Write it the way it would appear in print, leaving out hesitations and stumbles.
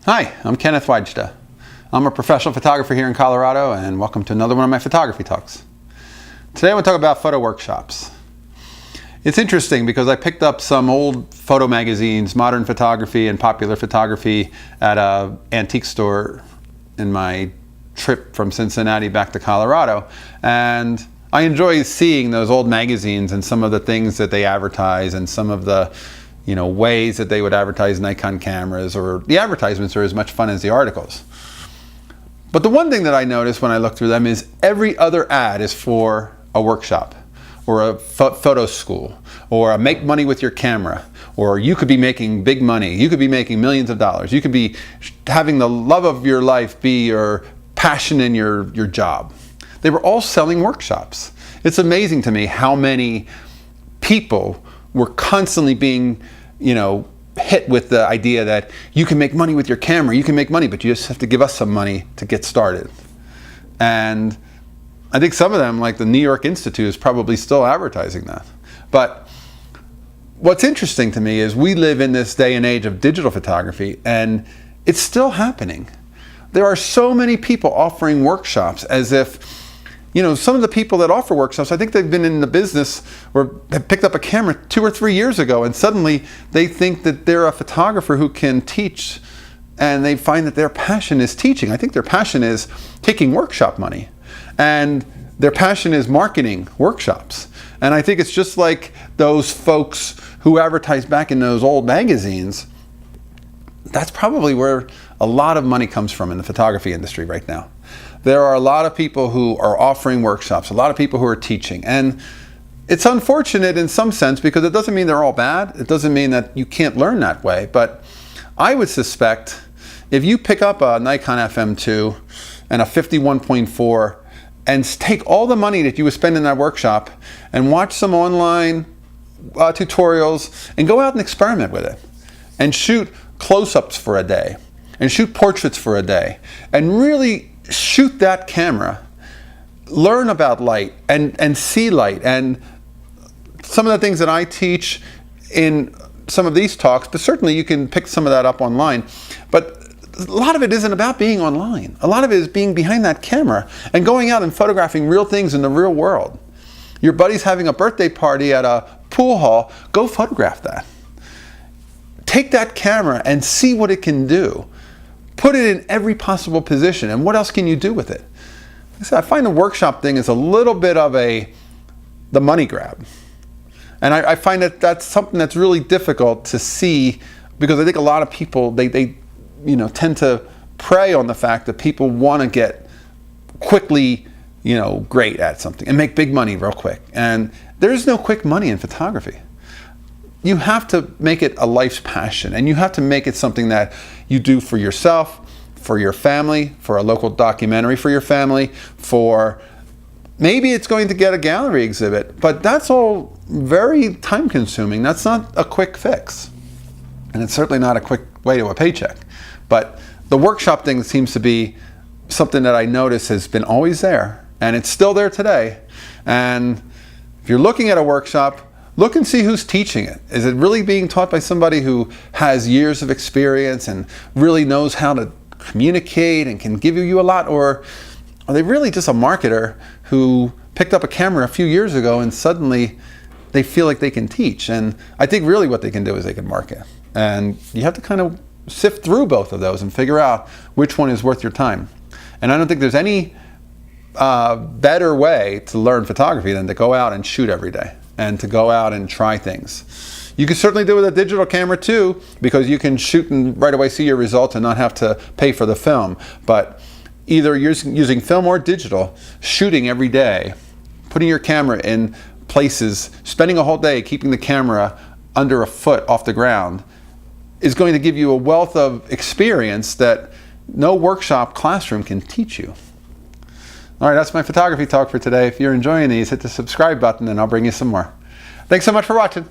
Hi, I'm Kenneth WAJDA. I'm a professional photographer here in Colorado, and welcome to another one of my photography talks. Today I want to talk about photo workshops. It's interesting because I picked up some old photo magazines, Modern Photography and Popular Photography, at an antique store in my trip from Cincinnati back to Colorado, and I enjoy seeing those old magazines and some of the things that they advertise and some of the ways that they would advertise Nikon cameras, or the advertisements are as much fun as the articles. But the one thing that I noticed when I looked through them is every other ad is for a workshop or a photo school or a make money with your camera, or you could be making big money, you could be making millions of dollars, you could be having the love of your life be your passion in your job. They were all selling workshops. It's amazing to me how many people were constantly being hit with the idea that you can make money with your camera, you can make money, but you just have to give us some money to get started. And I think some of them, like the New York Institute, is probably still advertising that. But what's interesting to me is we live in this day and age of digital photography, and it's still happening. There are so many people offering workshops as if some of the people that offer workshops, I think they've been in the business or have picked up a camera 2 or 3 years ago, and suddenly they think that they're a photographer who can teach, and they find that their passion is teaching. I think their passion is taking workshop money, and their passion is marketing workshops. And I think it's just like those folks who advertised back in those old magazines. That's probably where a lot of money comes from in the photography industry right now. There are a lot of people who are offering workshops, a lot of people who are teaching, and it's unfortunate in some sense because it doesn't mean they're all bad. It doesn't mean that you can't learn that way, but I would suspect if you pick up a Nikon FM2 and a 51.4 and take all the money that you would spend in that workshop and watch some online tutorials and go out and experiment with it and shoot close-ups for a day and shoot portraits for a day and really shoot that camera, learn about light and see light, and some of the things that I teach in some of these talks, but certainly you can pick some of that up online. But a lot of it isn't about being online. A lot of it is being behind that camera and going out and photographing real things in the real world. Your buddy's having a birthday party at a pool hall, go photograph that. Take that camera and see what it can do. Put it in every possible position, and what else can you do with it? Like I said, I find the workshop thing is a little bit of the money grab. And I find that that's something that's really difficult to see, because I think a lot of people, they tend to prey on the fact that people want to get quickly, great at something and make big money real quick. And there's no quick money in photography. You have to make it a life's passion, and you have to make it something that you do for yourself, for your family, for a local documentary for your family, for maybe it's going to get a gallery exhibit, but that's all very time consuming. That's not a quick fix. And it's certainly not a quick way to a paycheck. But the workshop thing seems to be something that I notice has been always there, and it's still there today. And if you're looking at a workshop, look and see who's teaching it. Is it really being taught by somebody who has years of experience and really knows how to communicate and can give you a lot? Or are they really just a marketer who picked up a camera a few years ago and suddenly they feel like they can teach? And I think really what they can do is they can market. And you have to kind of sift through both of those and figure out which one is worth your time. And I don't think there's any better way to learn photography than to go out and shoot every day, and to go out and try things. You can certainly do it with a digital camera too, because you can shoot and right away see your results and not have to pay for the film. But either using film or digital, shooting every day, putting your camera in places, spending a whole day keeping the camera under a foot off the ground, is going to give you a wealth of experience that no workshop classroom can teach you. All right, that's my photography talk for today. If you're enjoying these, hit the subscribe button and I'll bring you some more. Thanks so much for watching.